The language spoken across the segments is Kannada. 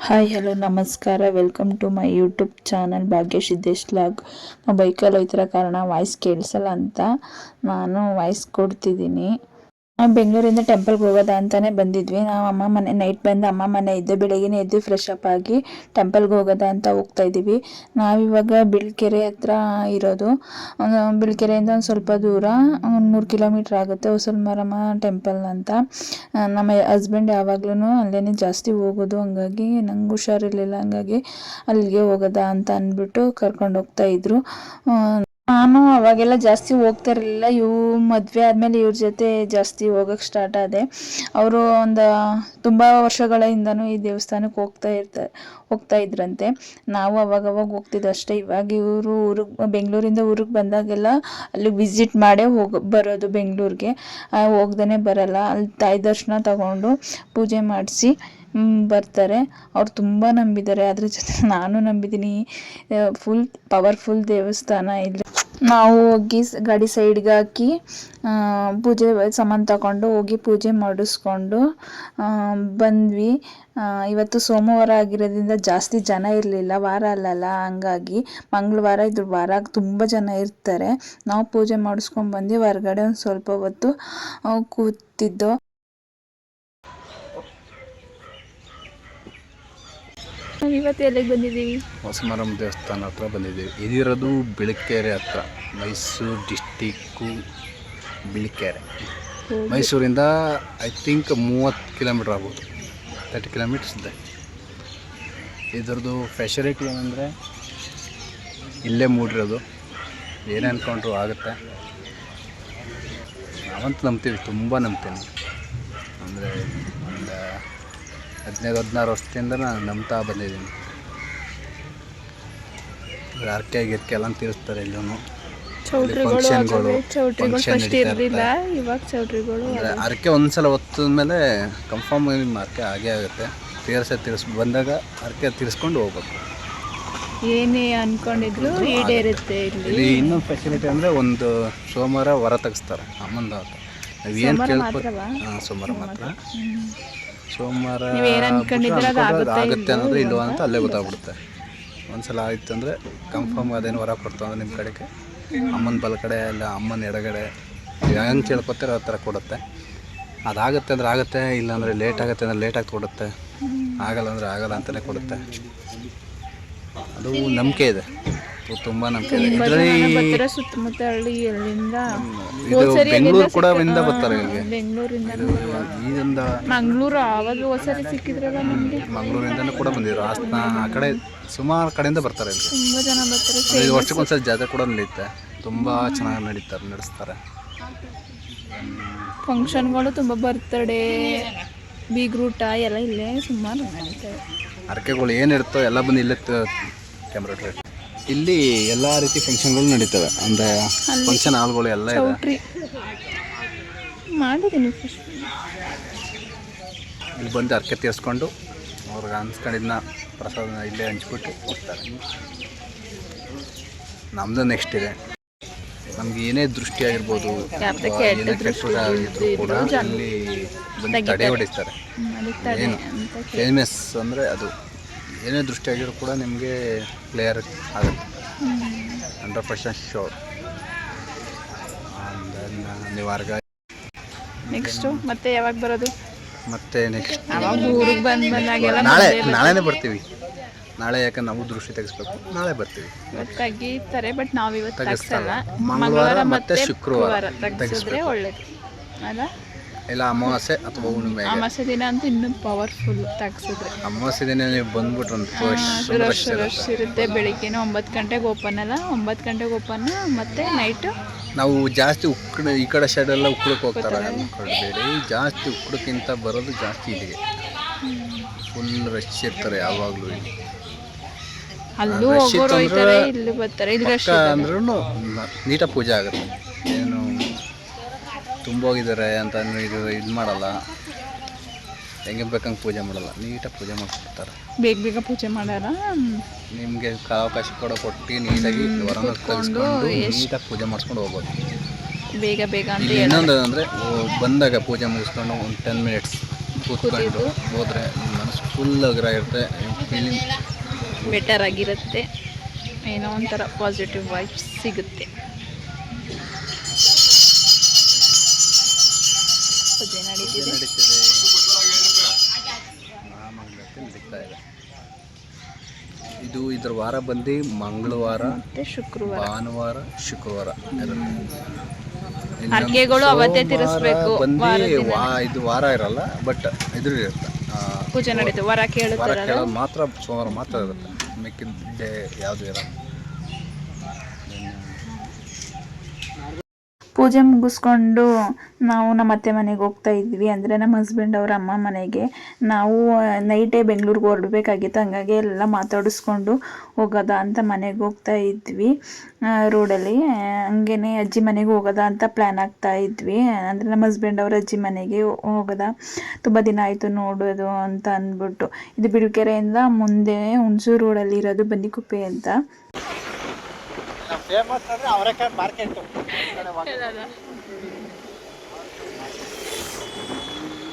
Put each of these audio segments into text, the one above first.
ಹಾಯ್ ಹಲೋ ನಮಸ್ಕಾರ welcome to my YouTube channel Bhagya Siddesh vlog. ನಾವು ಬೈಕಲ್ಲಿ ಹೋಗ್ತಿರೋ ಕಾರಣ ವಾಯ್ಸ್ ಕೇಳಿಸಲ್ಲ ಅಂತ ನಾನು ವಾಯ್ಸ್ ಕೊಡ್ತಿದ್ದೀನಿ. ನಾವು ಬೆಂಗಳೂರಿಂದ ಟೆಂಪಲ್ಗೆ ಹೋಗೋದ ಅಂತಾನೆ ಬಂದಿದ್ವಿ. ನಾವು ಅಮ್ಮ ಮನೆ ನೈಟ್ ಬಂದು ಅಮ್ಮ ಮನೆ ಇದ್ದೆ, ಬೆಳಗ್ಗೆನೇ ಎದ್ದು ಫ್ರೆಶ್ ಅಪ್ ಆಗಿ ಟೆಂಪಲ್ಗೆ ಹೋಗೋದ ಅಂತ ಹೋಗ್ತಾ ಇದ್ದೀವಿ. ನಾವಿವಾಗ ಬಿಳ್ಕೆರೆ ಹತ್ರ ಇರೋದು. ಬಿಳ್ಕೆರೆಯಿಂದ ಒಂದು ಸ್ವಲ್ಪ ದೂರ 3 ಕಿಲೋಮೀಟ್ರ್ ಆಗುತ್ತೆ ಹೊಸಲ್ಮಾರಮ್ಮ ಟೆಂಪಲ್ ಅಂತ. ನಮ್ಮ ಹಸ್ಬೆಂಡ್ ಯಾವಾಗ್ಲೂ ಅಲ್ಲೇ ಜಾಸ್ತಿ ಹೋಗೋದು, ಹಂಗಾಗಿ ನಂಗೆ ಹುಷಾರಿರ್ಲಿಲ್ಲ, ಹಂಗಾಗಿ ಅಲ್ಲಿಗೆ ಹೋಗೋದ ಅಂತ ಅಂದ್ಬಿಟ್ಟು ಕರ್ಕೊಂಡು ಹೋಗ್ತಾ ಇದ್ರು. ನಾನು ಅವಾಗೆಲ್ಲ ಜಾಸ್ತಿ ಹೋಗ್ತಾ ಇರಲಿಲ್ಲ. ಮದುವೆ ಆದಮೇಲೆ ಇವ್ರ ಜೊತೆ ಜಾಸ್ತಿ ಹೋಗೋಕ್ಕೆ ಸ್ಟಾರ್ಟ್ ಆದೆ. ಅವರು ತುಂಬ ವರ್ಷಗಳಿಂದನೂ ಈ ದೇವಸ್ಥಾನಕ್ಕೆ ಹೋಗ್ತಾ ಇದ್ರಂತೆ. ನಾವು ಅವಾಗವಾಗ ಹೋಗ್ತಿದ್ವಿ ಅಷ್ಟೇ. ಇವಾಗ ಇವರು ಬೆಂಗಳೂರಿಂದ ಊರಿಗೆ ಬಂದಾಗೆಲ್ಲ ಅಲ್ಲಿ ವಿಸಿಟ್ ಮಾಡೇ ಬರೋದು ಬೆಂಗಳೂರಿಗೆ, ಹೋಗ್ದೇ ಬರಲ್ಲ. ಅಲ್ಲಿ ತಾಯಿ ದರ್ಶನ ತಗೊಂಡು ಪೂಜೆ ಮಾಡಿಸಿ ಬರ್ತಾರೆ. ಅವ್ರು ತುಂಬ ನಂಬಿದ್ದಾರೆ, ಅದ್ರ ಜೊತೆ ನಾನು ನಂಬಿದ್ದೀನಿ. ಫುಲ್ ಪವರ್ಫುಲ್ ದೇವಸ್ಥಾನ ಇಲ್ಲಿ. ನಾವು ಹೋಗಿ ಗಾಡಿ ಸೈಡ್ಗೆ ಹಾಕಿ ಪೂಜೆ ಸಾಮಾನು ತಗೊಂಡು ಹೋಗಿ ಪೂಜೆ ಮಾಡಿಸ್ಕೊಂಡು ಬಂದ್ವಿ. ಇವತ್ತು ಸೋಮವಾರ ಆಗಿರೋದ್ರಿಂದ ಜಾಸ್ತಿ ಜನ ಇರಲಿಲ್ಲ, ವಾರ ಅಲ್ಲಲ್ಲ, ಹಂಗಾಗಿ ಮಂಗಳವಾರ ಇದು ವಾರ ತುಂಬ ಜನ ಇರ್ತಾರೆ. ನಾವು ಪೂಜೆ ಮಾಡಿಸ್ಕೊಂಡು ಬಂದು ಹೊರಗಡೆ ಒಂದು ಸ್ವಲ್ಪ ಹೊತ್ತು ಕೂತಿದ್ದೋ. ನಾವು ಇವತ್ತು ಎಲ್ಲಿಗೆ ಬಂದಿದ್ದೀವಿ? ಹೊಸಮಾರಮ್ಮ ದೇವಸ್ಥಾನ ಹತ್ರ ಬಂದಿದ್ದೀವಿ. ಇದಿರೋದು ಬಿಳ್ಕೆರೆ ಹತ್ರ, ಮೈಸೂರು ಡಿಸ್ಟಿಕ್ಕು ಬಿಳ್ಕೆರೆ. ಮೈಸೂರಿಂದ ಐ ಥಿಂಕ್ 30 ಕಿಲೋಮೀಟ್ರ್ ಆಗ್ಬೋದು, 30 ಕಿಲೋಮೀಟರ್ಸ್ ಇದೆ. ಇದರದ್ದು ಫೆಸಿಲಿಟಿ ಏನಂದರೆ ಇಲ್ಲೇ ಮೂಡಿರೋದು, ಏನೇ ಅಂದ್ಕೊಂಡ್ರು ಆಗುತ್ತೆ. ನಾವಂತೂ ನಂಬ್ತೀವಿ, ತುಂಬ ನಂಬ್ತೀನಿ. ಅಂದರೆ ಒಂದು 15-16 ವರ್ಷದಿಂದ ನಾನು ನಂಬ್ತಾ ಬಂದಿದ್ದೀನಿ. ಅರ್ಕೆ ಗಿರ್ಕೆ ಎಲ್ಲ ತೀರಿಸ್ತಾರೆ ಇಲ್ಲೂ. ಫಂಕ್ಷನ್ಗಳು ಅಂದರೆ ಅರ್ಕೆ ಒಂದ್ಸಲ ಹೊತ್ತದ ಮೇಲೆ ಕನ್ಫರ್ಮ್ ನಿಮ್ಮ ಅರ್ಕೆ ಆಗೇ ಆಗುತ್ತೆ. ಬಂದಾಗ ಅರ್ಕೆ ತೀರಿಸ್ಕೊಂಡು ಹೋಗ್ಬೇಕು. ಏನೇ ಅನ್ಕೊಂಡಿದ್ರು ಈಡೇರುತ್ತೆ. ಇಲ್ಲಿ ಇನ್ನೊಂದು ಫೆಸಿಲಿಟಿ ಅಂದರೆ ಒಂದು ಸೋಮವಾರ ಹೊರ ತೆಗಿಸ್ತಾರೆ ಅಮ್ಮಂದ ಹತ್ರ. ನಾವು ಏನು ಕೇಳ್ಬೋದು, ಸೋಮವಾರ ಮಾತ್ರ. ಸೋಮವಾರ ಆಗುತ್ತೆ ಅನ್ನೋದು ಇಲ್ವ ಅಂತ ಅಲ್ಲೇ ಗೊತ್ತಾಗ್ಬಿಡುತ್ತೆ. ಒಂದ್ಸಲ ಆಯಿತು ಅಂದರೆ ಕನ್ಫರ್ಮ್ ಅದೇನು ಹೊರ ಕೊಡ್ತು ಅಂದರೆ ನಿಮ್ಮ ಕಡೆಗೆ ಅಮ್ಮನ ಬಲ ಕಡೆ ಇಲ್ಲ ಅಮ್ಮನ ಎಡಗಡೆ ಹೆಂಗೆ ಕೇಳ್ಕೊತಾರೆ ಆ ಥರ ಕೊಡುತ್ತೆ. ಅದಾಗುತ್ತೆ ಅಂದರೆ ಆಗುತ್ತೆ, ಇಲ್ಲಾಂದರೆ ಲೇಟ್ ಆಗುತ್ತೆ ಅಂದರೆ ಲೇಟಾಗಿ ಕೊಡುತ್ತೆ, ಆಗಲ್ಲ ಅಂದರೆ ಆಗಲ್ಲ ಅಂತಲೇ ಕೊಡುತ್ತೆ. ಅದು ನಂಬಿಕೆ ಇದೆ, ತುಂಬ ನಂಬಿಕೆ ಇದೆ. ಇದರಲ್ಲಿ ಸುತ್ತಮುತ್ತ ಹಳ್ಳಿಯಿಂದ ಇದು ಬೆಂಗಳೂರು ಕೂಡ ಇಂದ ಬರ್ತಾರೆ ಇಲ್ಲಿಗೆ. ಬೆಂಗಳೂರಿಂದ ಮಂಗಳೂರು ಆವಾಗ ಹೊಸರಿ ಸಿಕ್ಕಿದ್ರಲ್ಲ ನಮಗೆ. ಮಂಗಳೂರಿಂದನೂ ಕೂಡ ಬಂದಿದ್ರು, ಹಾಸನ ಆ ಕಡೆ ಸುಮಾರು ಕಡೆಯಿಂದ ಬರ್ತಾರೆ ಇಲ್ಲಿ. ತುಂಬ ಜನ ಬರ್ತಾರೆ. ವರ್ಷಕ್ಕೊಂದ್ಸಲ ಜಾತ್ರೆ ಕೂಡ ನಡೆಯುತ್ತೆ, ತುಂಬ ಚೆನ್ನಾಗಿ ನಡೆಸ್ತಾರೆ. ಫಂಕ್ಷನ್ಗಳು ತುಂಬ, ಬರ್ತಡೇ, ಬೀಗ್ರೂಟ ಎಲ್ಲ ಇಲ್ಲೇ ಸುಮಾರು ನಡೀತವೆ. ಅರ್ಕೆಗಳು ಏನಿರುತ್ತೋ ಎಲ್ಲ ಬಂದು ಇಲ್ಲೇ ಕ್ಯಾಮ್ರಾ ಟ್ರೇಟ್. ಇಲ್ಲಿ ಎಲ್ಲ ರೀತಿ ಫಂಕ್ಷನ್ಗಳು ನಡೀತವೆ. ಅಂದರೆ ಫಂಕ್ಷನ್ ಹಾಲ್ಗಳು ಎಲ್ಲ ಇದೆ. ಮಾಡಿದ್ದೀನಿ ಇಲ್ಲಿ ಬಂದು ಅರ್ಕೆ ತೀರಿಸ್ಕೊಂಡು ಅವ್ರಿಗೆ ಅನ್ಸ್ಕೊಂಡಿದ್ದನ್ನ ಪ್ರಸಾದನ ಇಲ್ಲೇ ಹಂಚ್ಬಿಟ್ಟು ಹೋಗ್ತಾರೆ. ನಮ್ಮದು ನೆಕ್ಸ್ಟ್ ಇದೆ. ನಮ್ಗೆ ಏನೇ ದೃಷ್ಟಿ ಆಗಿರ್ಬೋದು, ಏನೇ ಕೆಟ್ಟದಾಗಿದ್ರು ಕೂಡ ಇಲ್ಲಿ ಬಂದು ತಡೆ ಹೊಡಿತಾರೆ. ಏನು ಫೇಮಸ್ ಅಂದರೆ ಅದು. ಏನೇ ದೃಷ್ಟಿ ಆಗಿದ್ರು ಕೂಡ ನಿಮಗೆ ಕ್ಲಿಯರ್ ಆಗುತ್ತೆ, 100% ಶೋರ್. ನೀವು ಹೊರ್ಗ ನೆಕ್ಸ್ಟು ಮತ್ತೆ ಯಾವಾಗ ಬರೋದು? ಮತ್ತೆ ನೆಕ್ಸ್ಟ್ ಊರಿಗೆ ಬಂದಾಗೆಲ್ಲ ನಾಳೆನೇ ಬರ್ತೀವಿ. ನಾಳೆ ಯಾಕಂದ್ರೆ ನಾವು ದೃಷ್ಟಿ ತೆಗಿಸ್ಬೇಕು, ನಾಳೆ ಬರ್ತೀವಿ. ತೆಗಿತಾರೆ, ಬಟ್ ನಾವು ಇವತ್ತು ತೆಗಿಸಲ್ಲ. ಮಂಗಳವಾರ ಮತ್ತು ಶುಕ್ರವಾರ ತೆಗಿಸಿದ್ರೆ ಒಳ್ಳೇದು ಅಲ್ಲ. ಇಲ್ಲ ಅಮಾವಾಸ್ಯೆ ಅಥವಾ ಹುಣ್ಣಿಮೆ. ಅಮಾವಾಸ್ಯೆ ದಿನ ಅಂತ ಇನ್ನೂ ಪವರ್ಫುಲ್ ತೆಗ್ಸಿದ್ರೆ. ಅಮಾವಾಸ್ಯೆ ದಿನ ನೀವು ಬಂದ್ಬಿಟ್ರೆ ರಶ್ ಇರುತ್ತೆ. ಬೆಳಿಗ್ಗೆ 9 ಗಂಟೆಗೆ ಓಪನ್ ಅಲ್ಲ, 9 ಗಂಟೆಗೆ ಓಪನ್. ಮತ್ತು ನೈಟು ನಾವು ಜಾಸ್ತಿ ಈ ಕಡೆ ಸೈಡೆಲ್ಲ ಉಕ್ಕಡಕ್ಕೆ ಹೋಗ್ತಾರೆ ಅನ್ಕೊಳ್ಬೇಡಿ. ಜಾಸ್ತಿ ಉಕ್ಕಡಕ್ಕಿಂತ ಬರೋದು ಜಾಸ್ತಿ ಇಲ್ಲಿಗೆ. ಫುಲ್ ರಶ್ ಇರ್ತಾರೆ ಯಾವಾಗಲೂ. ಇಲ್ಲಿ ಅಲ್ಲೂ ಹೋಗೋರು ಇಲ್ಲಿ ಬರ್ತಾರೆ. ಇಲ್ಲಿ ರಶ್ ಅಂದ್ರೂ ನೀಟಾಗಿ ಪೂಜೆ ಆಗುತ್ತೆ. ಏನು ತುಂಬೋಗಿದ್ದಾರೆ ಅಂತ ಇದು ಮಾಡಲ್ಲ, ಹೆಂಗೆ ಬೇಕಂಗೆ ಪೂಜೆ ಮಾಡಲ್ಲ, ನೀಟಾಗಿ ಪೂಜೆ ಮಾಡಿಸ್ಬಿಡ್ತಾರೆ. ಬೇಗ ಪೂಜೆ ಮಾಡಲ್ಲ. ನಿಮಗೆ ಅವಕಾಶ ಕೊಟ್ಟು ನೀಟಾಗಿ ಹೊರನ ತೆಗೆಸ್ಕೊಂಡು ನೀಟಾಗಿ ಪೂಜೆ ಮಾಡಿಸ್ಕೊಂಡು ಹೋಗ್ಬೋದು. ಬೇಗ ಅಂತ. ಇನ್ನೊಂದು ಅಂದರೆ ಬಂದಾಗ ಪೂಜೆ ಮುಗಿಸ್ಕೊಂಡು ಒಂದು 10 ಮಿನಿಟ್ಸ್ ಕೂತ್ಕೊಂಡು ಹೋದರೆ ಮನಸ್ಸು ಫುಲ್ ಅಗ್ರ ಇರುತ್ತೆ ಫೀಲಿಂಗ್ ಬೆಟರ್ ಆಗಿರುತ್ತೆ, ಏನೋ ಒಂಥರ ಪಾಸಿಟಿವ್ ವೈಬ್ಸ್ ಸಿಗುತ್ತೆ. ಪೂಜೆ ನಡೀತಿದೆ. ನಡೀತಾ ಇದೆ. ಇದು ಇದ್ರ ವಾರ ಬಂದು ಮಂಗಳವಾರ ಮತ್ತೆ ಶುಕ್ರವಾರ, ಭಾನುವಾರ, ಶುಕ್ರವಾರ ಇರುತ್ತೆ. ಅರ್ಕೆಗಳು ಅವತ್ತೇ ತಿರ್ಸ್ಬೇಕು. ಇದು ವಾರ ಇರಲ್ಲ, ಬಟ್ ಇದ್ರ ಇರುತ್ತೆ. ಪೂಜೆ ನಡೀತು. ವರ ಕೇಳುತ್ತಾರಲ್ಲ ಮಾತ್ರ ಸೋಮವಾರ ಮಾತ್ರ ಇರುತ್ತೆ, ಮಿಕ್ಕಿದ ಡೇ ಯಾವುದು ಇರಲ್ಲ. ಪೂಜೆ ಮುಗಿಸ್ಕೊಂಡು ನಾವು ನಮ್ಮ ಅತ್ತೆ ಮನೆಗೆ ಹೋಗ್ತಾ ಇದ್ವಿ, ಅಂದರೆ ನಮ್ಮ ಹಸ್ಬೆಂಡ್ ಅವ್ರ ಅಮ್ಮ ಮನೆಗೆ. ನಾವು ನೈಟೇ ಬೆಂಗಳೂರಿಗೆ ಹೊರಡಬೇಕಾಗಿತ್ತು, ಹಂಗಾಗಿ ಎಲ್ಲ ಮಾತಾಡಿಸ್ಕೊಂಡು ಹೋಗೋದ ಅಂತ ಮನೆಗೆ ಹೋಗ್ತಾ ಇದ್ವಿ. ರೋಡಲ್ಲಿ ಹಂಗೇ ಅಜ್ಜಿ ಮನೆಗೆ ಹೋಗೋದ ಅಂತ ಪ್ಲ್ಯಾನ್ ಆಗ್ತಾ ಇದ್ವಿ, ಅಂದರೆ ನಮ್ಮ ಹಸ್ಬೆಂಡ್ ಅವ್ರ ಅಜ್ಜಿ ಮನೆಗೆ ಹೋಗೋದ. ತುಂಬ ದಿನ ಆಯಿತು ನೋಡೋದು ಅಂತ ಅಂದ್ಬಿಟ್ಟು. ಇದು ಬಿಳುಕೆರೆಯಿಂದ ಮುಂದೆ ಹುಣಸೂರು ರೋಡಲ್ಲಿ ಇರೋದು ಬನ್ನಿಕುಪ್ಪೆ ಅಂತ. ಫೇಮಸ್ ಅಂದರೆ ಅವರೆಕಾಯಿ ಮಾರ್ಕೆಟು.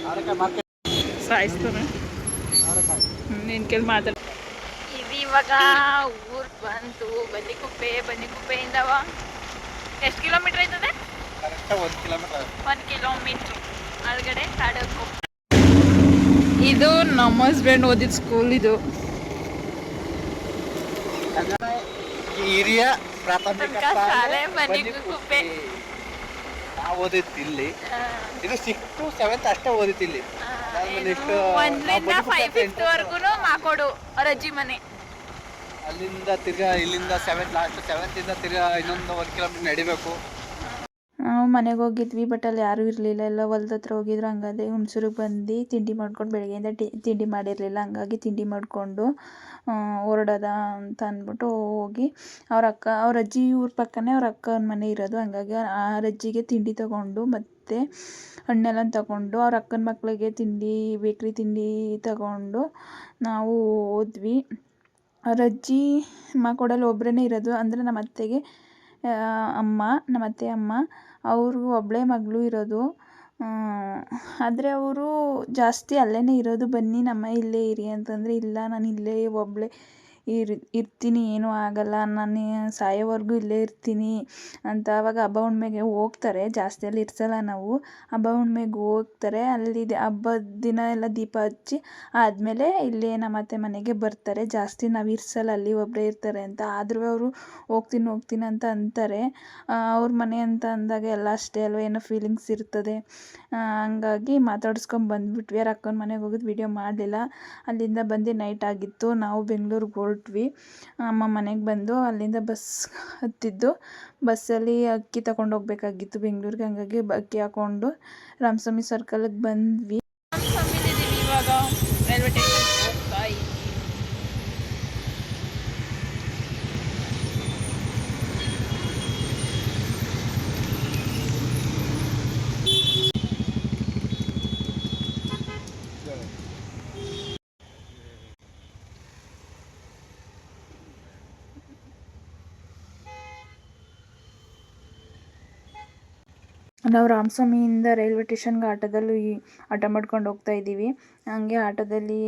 ಅವರೆಕಾಯಿ ಮಾರ್ಕೆಟ್ ಸಾಯಿಸ್ತಾನೆ ನೀನು ಕೇಳಿ ಮಾತಾಡ. ಇದು ಇವಾಗ ಊರು ಬಂತು ಬನ್ನಿಕುಪ್ಪೆಯಿಂದ ಎಷ್ಟು ಕಿಲೋಮೀಟ್ರ್ ಆಯ್ತದೆ? ಕರೆಕ್ಟಾಗಿ 1 ಕಿಲೋಮೀಟ್ರ್. 1 ಕಿಲೋಮೀಟ್ರ್ ಒಳಗಡೆ ತಾಡೋಕು. ಇದು ನಮ್ಮ ಹಸ್ಬೆಂಡ್ ಓದಿದ ಸ್ಕೂಲ್. ಇದು ಹಿರಿಯ ಪ್ರಾಥಮಿಕ ಶಾಲೆ ಬನ್ನಿಕುಪ್ಪೆ. ನಾವು ಓದಿದ್ದು ಇಲ್ಲಿ. ಇದು 6th to 7th ಅಷ್ಟೇ ಓದಿತ್ತು ಇಲ್ಲಿ. 1ರಿಂದ 5th ವರೆಗೂ ಮಾಕೋಡು ಅವ್ರ ಅಜ್ಜಿ ಮನೆ. ಅಲ್ಲಿಂದ ತಿರ್ಗಾ ಇಲ್ಲಿಂದ 7th ಲಾಸ್ಟ್ 7th ಇಂದ ತಿರ್ಗಾ ಇನ್ನೊಂದು 1 ಕಿಲೋಮೀಟರ್ ನಡಿಬೇಕು. ನಾವು ಮನೆಗೆ ಹೋಗಿದ್ವಿ, ಬಟ್ ಅಲ್ಲಿ ಯಾರೂ ಇರಲಿಲ್ಲ, ಎಲ್ಲ ಹೊಲ್ದ ಹತ್ರ ಹೋಗಿದ್ರು. ಹಂಗಾದ್ರೆ ಹುಣಸೂರಿಗೆ ಬಂದು ತಿಂಡಿ ಮಾಡ್ಕೊಂಡು, ಬೆಳಗ್ಗೆಯಿಂದ ತಿಂಡಿ ಮಾಡಿರಲಿಲ್ಲ, ಹಂಗಾಗಿ ತಿಂಡಿ ಮಾಡಿಕೊಂಡು ಹೊರಡೋದ ಅಂತ ಅಂದ್ಬಿಟ್ಟು ಹೋಗಿ ಅವ್ರ ಅಜ್ಜಿ ಊರ ಪಕ್ಕನೇ ಅವ್ರ ಅಕ್ಕನ ಮನೆ ಇರೋದು. ಹಂಗಾಗಿ ಆ ಅಜ್ಜಿಗೆ ತಿಂಡಿ ತೊಗೊಂಡು ಮತ್ತು ಹಣ್ಣೆಲ್ಲ ತಗೊಂಡು ಅವ್ರ ಅಕ್ಕನ ಮಕ್ಕಳಿಗೆ ಬೇಕ್ರಿ ತಿಂಡಿ ತಗೊಂಡು ನಾವು ಹೋದ್ವಿ. ಅವ್ರ ಅಜ್ಜಿ ಮಾಕೋಡಲ್ಲಿ ಒಬ್ಬರೇ ಇರೋದು, ಅಂದರೆ ನಮ್ಮ ಅತ್ತೆಗೆ ನಮ್ಮ ಅತ್ತೆ ಅಮ್ಮ ಅವ್ರಿಗೂ ಒಬ್ಬಳೇ ಮಗಳು ಇರೋದು. ಆದರೆ ಅವರು ಜಾಸ್ತಿ ಅಲ್ಲೇ ಇರೋದು. ಬನ್ನಿ ನಮ್ಮ ಇಲ್ಲೇ ಇರಿ ಅಂತಂದರೆ, ಇಲ್ಲ ನಾನು ಇಲ್ಲೇ ಒಬ್ಬಳೇ ಇರ್ತೀನಿ, ಏನೂ ಆಗಲ್ಲ, ನಾನು ಸಾಯೋವರೆಗೂ ಇಲ್ಲೇ ಇರ್ತೀನಿ ಅಂತ. ಆವಾಗ ಹಬ್ಬ ಹುಣ್ಣಿಮೆಗೆ ಹೋಗ್ತಾರೆ, ಜಾಸ್ತಿ ಅಲ್ಲಿ ಇರ್ಸಲ್ಲ ನಾವು. ಹಬ್ಬ ಹುಣ್ಣಿಮೆಗೆ ಹೋಗ್ತಾರೆ, ಅಲ್ಲಿ ಹಬ್ಬದ ದಿನ ಎಲ್ಲ ದೀಪ ಹಚ್ಚಿ ಆದಮೇಲೆ ಇಲ್ಲೇ ನಮ್ಮ ಅತ್ತೆ ಮನೆಗೆ ಬರ್ತಾರೆ. ಜಾಸ್ತಿ ನಾವು ಇರ್ಸಲ್ಲ, ಅಲ್ಲಿ ಒಬ್ಬರೇ ಇರ್ತಾರೆ ಅಂತ. ಆದರೂ ಅವರು ಹೋಗ್ತೀನಿ ಅಂತ ಅಂತಾರೆ. ಅವ್ರ ಮನೆ ಅಂತ ಅಂದಾಗ ಎಲ್ಲ ಅಷ್ಟೇ ಅಲ್ವ, ಏನೋ ಫೀಲಿಂಗ್ಸ್ ಇರ್ತದೆ. ಹಂಗಾಗಿ ಮಾತಾಡಿಸ್ಕೊಂಡು ಬಂದುಬಿಟ್ವಿ. ಅವ್ರ ಅಕ್ಕನ ಮನೆಗೆ ಹೋಗಿದ್ದು ವೀಡಿಯೋ ಮಾಡಲಿಲ್ಲ. ಅಲ್ಲಿಂದ ಬಂದು ನೈಟ್ ಆಗಿತ್ತು. ನಾವು ಬೆಂಗಳೂರಿಗೆ ಹೊರಟ್ವಿ. ಅಮ್ಮ ಮನೆಗೆ ಬಂದು ಅಲ್ಲಿಂದ ಬಸ್ ಹತ್ತಿದ್ದು. ಬಸ್ಸಲ್ಲಿ ಅಕ್ಕಿ ತಗೊಂಡು ಹೋಗ್ಬೇಕಾಗಿತ್ತು ಬೆಂಗಳೂರಿಗೆ, ಹಂಗಾಗಿ ಅಕ್ಕಿ ಹಾಕ್ಕೊಂಡು ರಾಮಸ್ವಾಮಿ ಸರ್ಕಲ್ಗೆ ಬಂದ್ವಿ. ಇವಾಗ ರೈಲ್ವೆ ಸ್ಟೇಷನ್ ಹೋಗ್ತಾ ಇದ್ವಿ. ನಾವು ರಾಮಸ್ವಾಮಿಯಿಂದ ರೈಲ್ವೆ ಸ್ಟೇಷನ್ಗೆ ಆಟೋ ಮಾಡ್ಕೊಂಡು ಹೋಗ್ತಾ ಇದ್ದೀವಿ. ಹಂಗೆ ಆಟೋದಲ್ಲಿ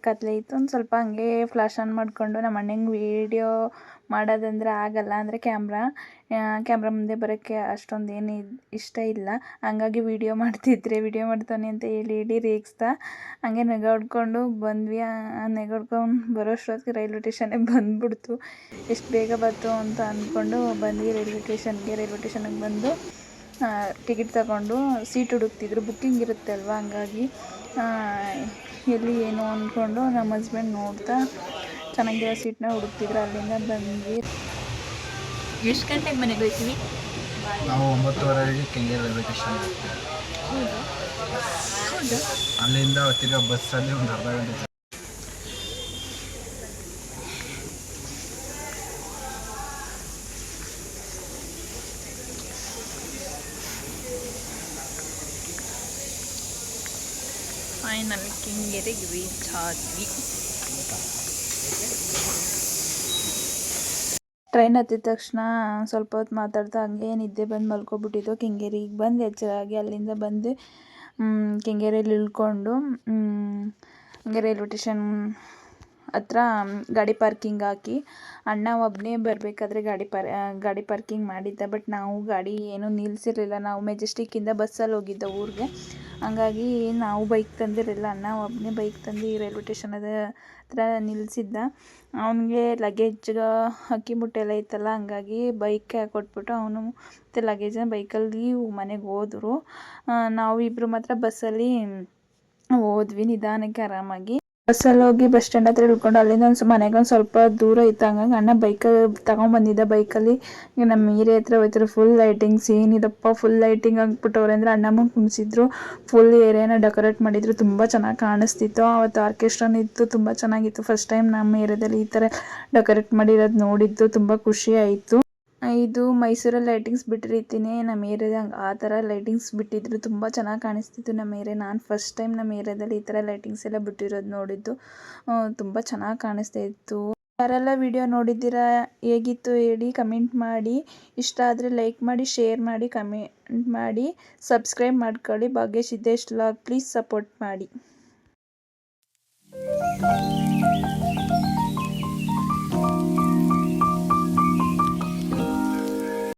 ಕತ್ಲೆ ಇತ್ತು, ಒಂದು ಸ್ವಲ್ಪ ಹಂಗೆ ಫ್ಲಾಶ್ ಆನ್ ಮಾಡಿಕೊಂಡು. ನಮ್ಮ ಅಣ್ಣಂಗೆ ವೀಡಿಯೋ ಮಾಡೋದಂದರೆ ಆಗಲ್ಲ, ಅಂದರೆ ಕ್ಯಾಮ್ರಾ ಮುಂದೆ ಬರೋಕ್ಕೆ ಅಷ್ಟೊಂದು ಏನು ಇಷ್ಟ ಇಲ್ಲ. ಹಂಗಾಗಿ ವೀಡಿಯೋ ಮಾಡ್ತಾನೆ ಅಂತ ಹೇಳಿ ರೇಗಿಸ್ತಾ ಹಂಗೆ ನೆಗಾಡ್ಕೊಂಡು ಬಂದ್ವಿ. ನೆಗಾಡ್ಕೊಂಡು ಬರೋಷ್ಟೊತ್ತಿಗೆ ರೈಲ್ವೆ ಸ್ಟೇಷನ್ಗೆ ಬಂದುಬಿಡ್ತು. ಎಷ್ಟು ಬೇಗ ಬಂತು ಅಂತ ಅಂದ್ಕೊಂಡು ಬಂದ್ವಿ ರೈಲ್ವೆ ಸ್ಟೇಷನ್ಗೆ ಬಂದು ಟಿಕೆಟ್ ತಗೊಂಡು ಸೀಟ್ ಹುಡುಕ್ತಿದ್ರು. ಬುಕ್ಕಿಂಗ್ ಇರುತ್ತೆ ಅಲ್ವ, ಹಂಗಾಗಿ ಎಲ್ಲಿ ಏನು ಅಂದ್ಕೊಂಡು ನಮ್ಮ ಹಸ್ಬೆಂಡ್ ನೋಡ್ತಾ ಚೆನ್ನಾಗಿರೋ ಸೀಟ್ನ ಹುಡುಕ್ತಿದ್ರು. ಅಲ್ಲಿಂದ ಬಂದ್ವಿ. ಎಷ್ಟು ಗಂಟೆಗೆ ಮನೆಗೆ ಹೋಗ್ತೀವಿ ನಾವು? 9:30ಗೆ ಕೆಂಗೇರಿ ರೈಲ್ವೆ ಸ್ಟೇಷನ್. ಅಲ್ಲಿಂದ ತಿರ್ಗಾ ಬಸ್ಸಲ್ಲಿ ಒಂದು ಅರ್ಧ ಗಂಟೆ. ಫೈನಲ್ ಕೆಂಗೇರಿಗೆ ರೀಚ್ ಆದ್ವಿ. ಟ್ರೈನ್ ಹತ್ತಿದ ತಕ್ಷಣ ಸ್ವಲ್ಪ ಹೊತ್ತು ಮಾತಾಡ್ತಾ ಹಂಗೆ ನಿದ್ದೆ ಬಂದು ಮಲ್ಕೊಬಿಟ್ಟಿದ್ದು. ಕೆಂಗೇರಿಗೆ ಬಂದು ಎಚ್ಚರಾಗಿ ಅಲ್ಲಿಂದ ಬಂದು ಕೆಂಗೇರಿಯಲ್ಲಿ ಇಳ್ಕೊಂಡು ಹಂಗೆ ರೈಲ್ವೆ ಸ್ಟೇಷನ್ ಹತ್ರ ಗಾಡಿ ಪಾರ್ಕಿಂಗ್ ಹಾಕಿ ಅಣ್ಣ ಒಬ್ಬನೇ ಬರಬೇಕಾದ್ರೆ ಗಾಡಿ ಪಾರ್ಕಿಂಗ್ ಮಾಡಿದ್ದ. ಬಟ್ ನಾವು ಗಾಡಿ ಏನೂ ನಿಲ್ಲಿಸಿರಲಿಲ್ಲ, ನಾವು ಮೆಜೆಸ್ಟಿಕ್ಕಿಂದ ಬಸ್ಸಲ್ಲಿ ಹೋಗಿದ್ದ ಊರಿಗೆ. ಹಂಗಾಗಿ ನಾವು ಬೈಕ್ ತಂದಿರಲಿಲ್ಲ, ಅಣ್ಣ ಒಬ್ಬನೇ ಬೈಕ್ ತಂದು ಈ ರೈಲ್ವೆ ಸ್ಟೇಷನ್ ಹತ್ರ ನಿಲ್ಲಿಸಿದ್ದ. ಅವನಿಗೆ ಲಗೇಜ್ ಅಕ್ಕಿ ಮೂಟೆ ಎಲ್ಲ ಇತ್ತಲ್ಲ, ಹಂಗಾಗಿ ಬೈಕ್ ಕೊಟ್ಬಿಟ್ಟು ಅವನು ಮತ್ತು ಲಗೇಜನ್ನ ಬೈಕಲ್ಲಿ ಮನೆಗೆ ಹೋದರು. ನಾವು ಇಬ್ಬರು ಮಾತ್ರ ಬಸ್ಸಲ್ಲಿ ಹೋದ್ವಿ ನಿಧಾನಕ್ಕೆ ಆರಾಮಾಗಿ. ಬಸ್ಸಲ್ಲಿ ಹೋಗಿ ಬಸ್ ಸ್ಟ್ಯಾಂಡ್ ಹತ್ರ ಇಳ್ಕೊಂಡು ಅಲ್ಲಿಂದ ಮನೆಗೆ ಒಂದು ಸ್ವಲ್ಪ ದೂರ ಇತ್ತು. ಹಂಗಾಗಿ ಅಣ್ಣ ಬೈಕಲ್ಲಿ ತಗೊಂಬಂದಿದ್ದ. ಬೈಕಲ್ಲಿ ನಮ್ಮ ಏರಿಯಾ ಹತ್ರ ಹೋಯ್ತಾರೆ. ಫುಲ್ ಲೈಟಿಂಗ್ಸ್ ಏನಿದಪ್ಪ, ಫುಲ್ ಲೈಟಿಂಗ್ ಹಾಕ್ಬಿಟ್ಟವ್ರೆ ಅಂದರೆ ಅಣ್ಣಮ್ಮಂಗೆ ಕುಣಿಸಿದ್ರು. ಫುಲ್ ಏರಿಯಾನ ಡೆಕೋರೇಟ್ ಮಾಡಿದ್ರು, ತುಂಬ ಚೆನ್ನಾಗಿ ಕಾಣಿಸ್ತಿತ್ತು. ಅವತ್ತು ಆರ್ಕೆಸ್ಟ್ರಾನು ಇತ್ತು, ತುಂಬ ಚೆನ್ನಾಗಿತ್ತು. ಫಸ್ಟ್ ಟೈಮ್ ನಮ್ಮ ಏರಿಯಾದಲ್ಲಿ ಈ ಥರ ಡೆಕೋರೇಟ್ ಮಾಡಿರೋದು ನೋಡಿದ್ದು, ತುಂಬ ಖುಷಿ ಆಯಿತು. ಇದು ಮೈಸೂರಲ್ಲಿ ಲೈಟಿಂಗ್ಸ್ ಬಿಟ್ಟಿರ್ತೀನಿ, ನಮ್ಮ ಏರಿಯಾದಾಗ ಆ ಥರ ಲೈಟಿಂಗ್ಸ್ ಬಿಟ್ಟಿದ್ರು, ತುಂಬ ಚೆನ್ನಾಗಿ ಕಾಣಿಸ್ತಿತ್ತು ನಮ್ಮ ಏರಿಯಾ. ನಾನು ಫಸ್ಟ್ ಟೈಮ್ ನಮ್ಮ ಏರಿಯಾದಲ್ಲಿ ಈ ಥರ ಲೈಟಿಂಗ್ಸ್ ಎಲ್ಲ ಬಿಟ್ಟಿರೋದು ನೋಡಿದ್ದು, ತುಂಬ ಚೆನ್ನಾಗಿ ಕಾಣಿಸ್ತಾ ಇತ್ತು. ಯಾರೆಲ್ಲ ವಿಡಿಯೋ ನೋಡಿದ್ದೀರಾ, ಹೇಗಿತ್ತು ಹೇಳಿ, ಕಮೆಂಟ್ ಮಾಡಿ. ಇಷ್ಟ ಆದರೆ ಲೈಕ್ ಮಾಡಿ, ಶೇರ್ ಮಾಡಿ, ಕಮೆಂಟ್ ಮಾಡಿ, ಸಬ್ಸ್ಕ್ರೈಬ್ ಮಾಡ್ಕೊಳ್ಳಿ. ಭಾಗ್ಯಸಿದ್ದೇಶ್ ವ್ಲಾಗ್ ಪ್ಲೀಸ್ ಸಪೋರ್ಟ್ ಮಾಡಿ.